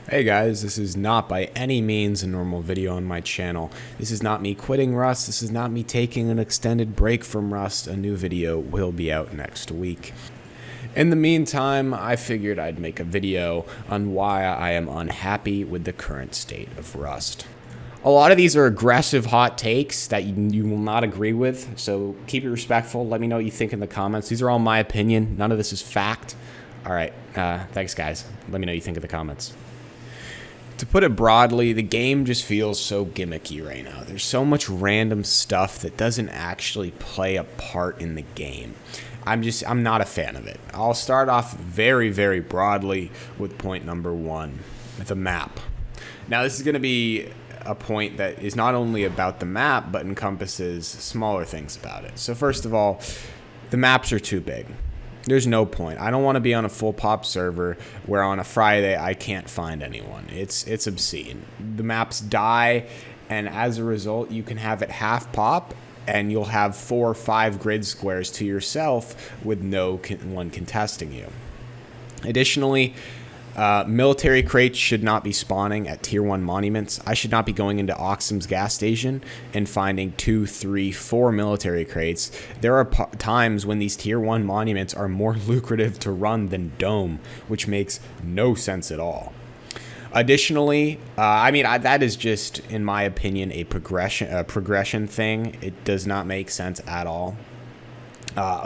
Hey guys, this is not by any means a normal video on my channel. This is not me quitting Rust, this is not me taking an extended break from Rust. A new video will be out next week. In the meantime, I figured I'd make a video on why I am unhappy with the current state of Rust. A lot of these are aggressive hot takes that you will not agree with, so keep it respectful. Let me know what you think in the comments. These are all my opinion. None of this is fact. Alright, thanks guys. Let me know what you think in the comments. To put it broadly, the game just feels so gimmicky right now. There's so much random stuff that doesn't actually play a part in the game. I'm not a fan of it. I'll start off very broadly with point number one, the map. Now this is going to be a point that is not only about the map, but encompasses smaller things about it. So first of all, the maps are too big. There's no point. I don't want to be on a full pop server where on a Friday I can't find anyone. It's obscene. The maps die, and as a result, you can have it half pop, and you'll have 4 or 5 grid squares to yourself with no one contesting you. Additionally, military crates should not be spawning at tier 1 monuments. I should not be going into Oxum's gas station and finding 2, 3, 4 military crates. There are times when these tier 1 monuments are more lucrative to run than Dome, which makes no sense at all. Additionally, that is just, in my opinion, a progression thing. It does not make sense at all.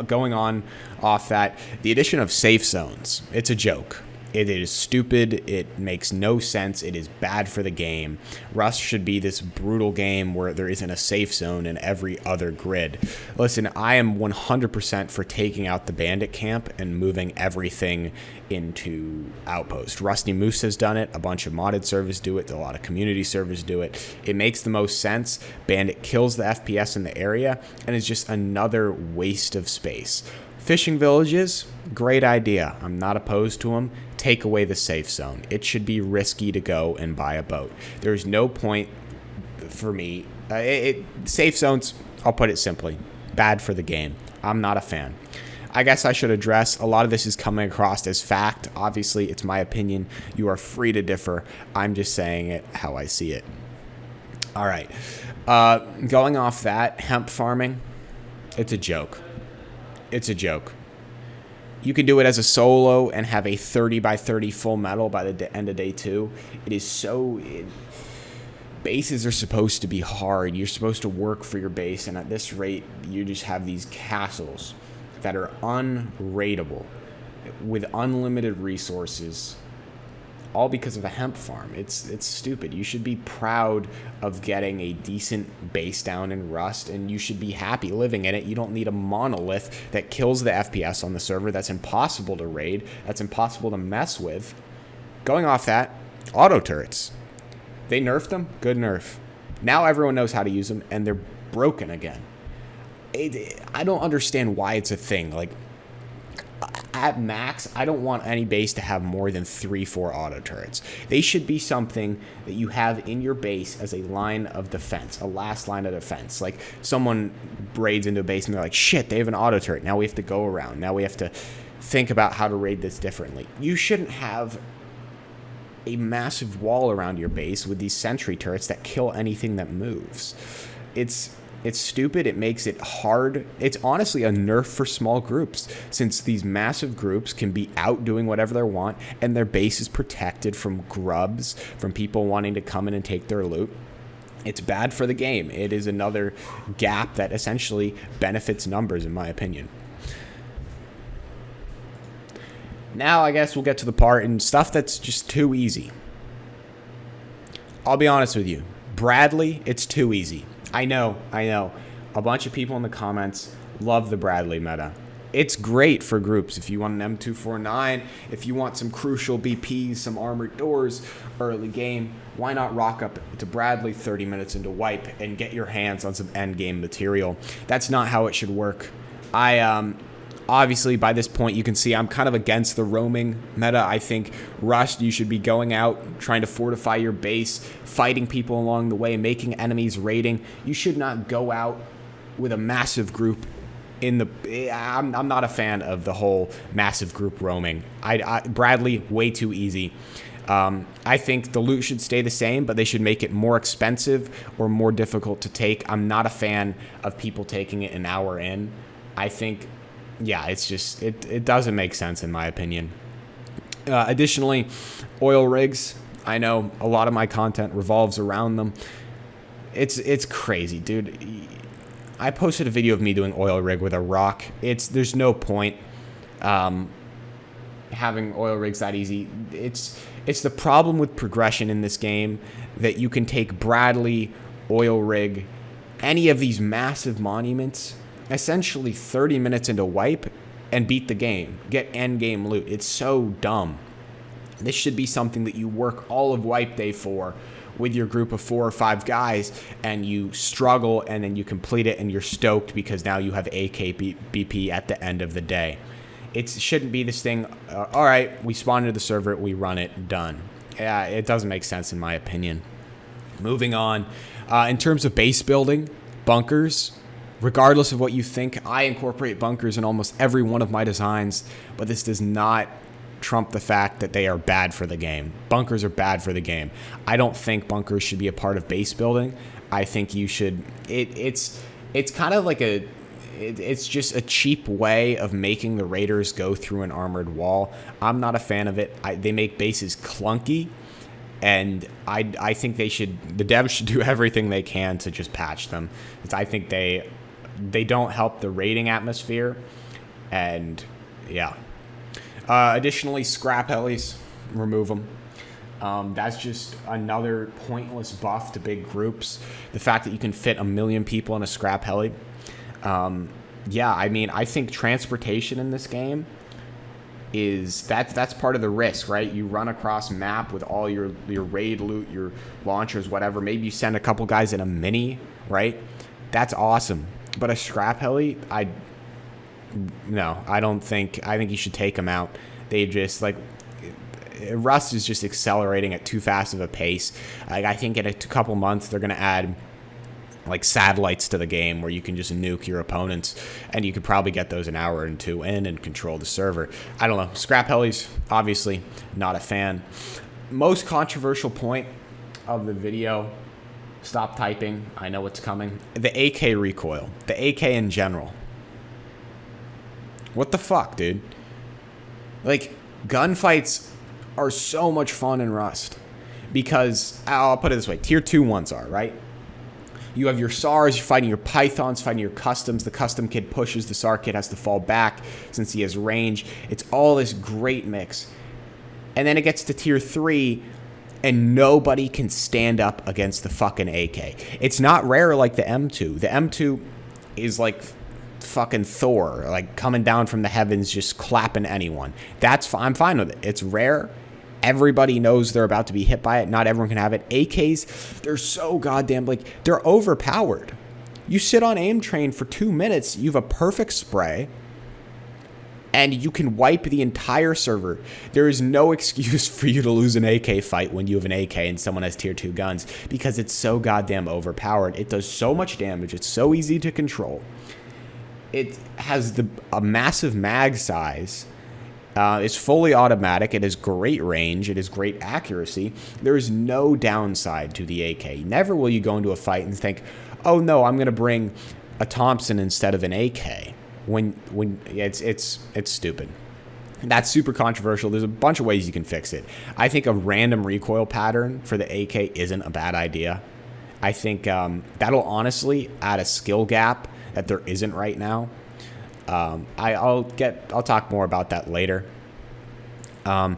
Going on off that, the addition of safe zones, it's a joke. It is stupid. It makes no sense. It is bad for the game. Rust should be this brutal game where there isn't a safe zone in every other grid. Listen, I am 100% for taking out the bandit camp and moving everything into Outpost. Rusty Moose has done it. A bunch of modded servers do it. A lot of community servers do it. It makes the most sense. Bandit kills the FPS in the area and is just another waste of space. Fishing villages, great idea. I'm not opposed to them. Take away the safe zone. It should be risky to go and buy a boat. There's no point for me. Safe zones, I'll put it simply, bad for the game. I'm not a fan. I guess I should address a lot of this is coming across as fact. Obviously, it's my opinion. You are free to differ. I'm just saying it how I see it. All right. Going off that, hemp farming, it's a joke. It's a joke. You can do it as a solo and have a 30 by 30 full metal by the end of day 2. It is so... bases are supposed to be hard. You're supposed to work for your base, and at this rate, you just have these castles that are unrateable with unlimited resources, all because of a hemp farm. It's stupid. You should be proud of getting a decent base down in Rust, and you should be happy living in it. You don't need a monolith that kills the FPS on the server. That's impossible to raid. That's impossible to mess with. Going off that, auto turrets. They nerfed them. Good nerf. Now everyone knows how to use them, and they're broken again. I don't understand why it's a thing. Like, at max, I don't want any base to have more than 3-4 auto turrets. They should be something that you have in your base as a line of defense, a last line of defense. Like, someone raids into a base and they're like, shit, they have an auto turret. Now we have to go around. Now we have to think about how to raid this differently. You shouldn't have a massive wall around your base with these sentry turrets that kill anything that moves. It's stupid. It makes it hard. It's honestly a nerf for small groups, since these massive groups can be out doing whatever they want, and their base is protected from grubs, from people wanting to come in and take their loot. It's bad for the game. It is another gap that essentially benefits numbers, in my opinion. Now I guess we'll get to the part and stuff that's just too easy. I'll be honest with you. Bradley, it's too easy. I know. A bunch of people in the comments love the Bradley meta. It's great for groups. If you want an M249, if you want some crucial BPs, some armored doors early game, why not rock up to Bradley 30 minutes into wipe and get your hands on some end game material? That's not how it should work. Obviously, by this point, you can see I'm kind of against the roaming meta. I think Rust, you should be going out, trying to fortify your base, fighting people along the way, making enemies, raiding. You should not go out with a massive group in the... I'm not a fan of the whole massive group roaming. Bradley, way too easy. I think the loot should stay the same, but they should make it more expensive or more difficult to take. I'm not a fan of people taking it an hour in. I think, yeah, it's just, it doesn't make sense in my opinion. Additionally, oil rigs. I know a lot of my content revolves around them. It's crazy, dude. I posted a video of me doing oil rig with a rock. There's no point having oil rigs that easy. It's the problem with progression in this game that you can take Bradley, oil rig, any of these massive monuments, essentially 30 minutes into wipe and beat the game, get end game loot. It's so dumb. This should be something that you work all of wipe day for with your group of 4 or 5 guys, and you struggle, and then you complete it, and you're stoked because now you have AK BP at the end of the day. It shouldn't be this thing, all right, we spawn into the server, we run it, done. Yeah, it doesn't make sense in my opinion. Moving on, in terms of base building, bunkers, regardless of what you think, I incorporate bunkers in almost every one of my designs, but this does not trump the fact that they are bad for the game. Bunkers are bad for the game. I don't think bunkers should be a part of base building. I think you should, it's kind of like it's just a cheap way of making the raiders go through an armored wall. I'm not a fan of it. They make bases clunky, and I think the devs should do everything they can to just patch them. Because I think they don't help the raiding atmosphere, and yeah. Additionally, scrap helis, remove them. That's just another pointless buff to big groups. The fact that you can fit 1 million people in a scrap heli. Yeah, I mean, I think transportation in this game that's part of the risk, right? You run across map with all your raid loot, your launchers, whatever. Maybe you send a couple guys in a mini, right? That's awesome. But a scrap heli, no, I think you should take them out. They just, like, Rust is just accelerating at too fast of a pace. Like, I think in a couple months they're going to add, like, satellites to the game where you can just nuke your opponents, and you could probably get those an hour or 2 in and control the server. I don't know. Scrap helis, obviously not a fan. Most controversial point of the video, stop typing, I know what's coming. The AK recoil. The AK in general. What the fuck, dude? Like, gunfights are so much fun in Rust. Because, I'll put it this way, tier 2 ones are, right? You have your SARs, you're fighting your Pythons, fighting your customs. The custom kid pushes, the SAR kid has to fall back since he has range. It's all this great mix. And then it gets to tier 3, and nobody can stand up against the fucking AK. It's not rare like the M2. The M2 is like fucking Thor, like coming down from the heavens, just clapping anyone. I'm fine with it. It's rare. Everybody knows they're about to be hit by it. Not everyone can have it. AKs, they're so goddamn, like, they're overpowered. You sit on aim train for 2 minutes, you have a perfect spray, and you can wipe the entire server. There is no excuse for you to lose an AK fight when you have an AK and someone has tier 2 guns, because it's so goddamn overpowered. It does so much damage. It's so easy to control. It has a massive mag size. It's fully automatic. It has great range. It has great accuracy. There is no downside to the AK. Never will you go into a fight and think, oh no, I'm going to bring a Thompson instead of an AK. When it's stupid. That's super controversial. There's a bunch of ways you can fix it. I think a random recoil pattern for the AK isn't a bad idea. I think that'll honestly add a skill gap that there isn't right now. I'll talk more about that later. I've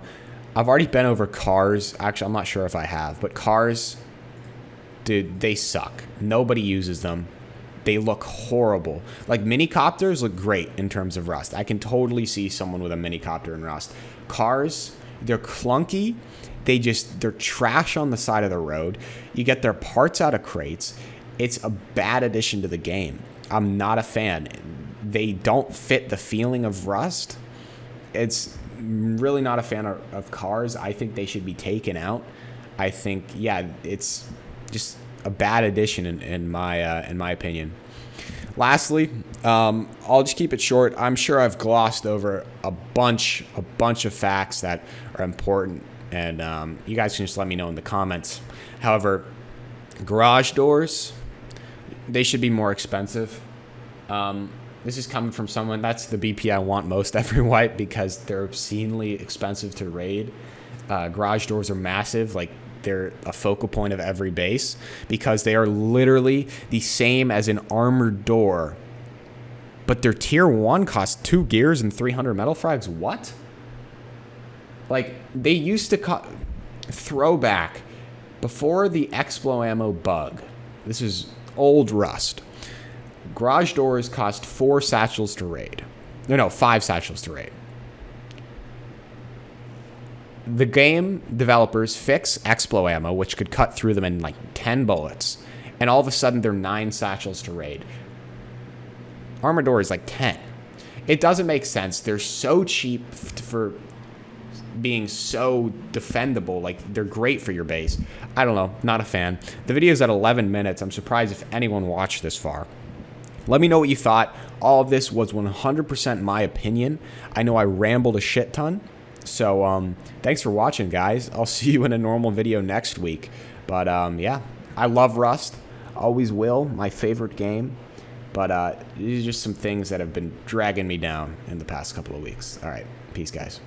already been over cars. Actually, I'm not sure if I have, but cars, dude, they suck. Nobody uses them. They look horrible. Like, minicopters look great in terms of Rust. I can totally see someone with a minicopter in Rust. Cars, they're clunky. They're trash on the side of the road. You get their parts out of crates. It's a bad addition to the game. I'm not a fan. They don't fit the feeling of Rust. It's really not a fan of cars. I think they should be taken out. I think, yeah, it's just a bad addition in my opinion. Lastly, I'll just keep it short. I'm sure I've glossed over a bunch of facts that are important. and you guys can just let me know in the comments. However, garage doors, they should be more expensive. This is coming from someone, that's the BP I want most every wipe, because they're obscenely expensive to raid. Garage doors are massive, like they're a focal point of every base, because they are literally the same as an armored door, but their tier 1 costs 2 gears and 300 metal frags. What? Like, they used to throwback before the Explo ammo bug. This is old Rust. Garage doors cost 4 satchels to raid. No, 5 satchels to raid. The game developers fix Explo ammo, which could cut through them in like 10 bullets, and all of a sudden they're 9 satchels to raid. Armor door is like 10. It doesn't make sense. They're so cheap for being so defendable. Like, they're great for your base. I don't know, not a fan. The video's at 11 minutes. I'm surprised if anyone watched this far. Let me know what you thought. All of this was 100% my opinion. I know I rambled a shit ton. So, thanks for watching, guys. I'll see you in a normal video next week. But, yeah, I love Rust. Always will. My favorite game. But these are just some things that have been dragging me down in the past couple of weeks. All right. Peace, guys.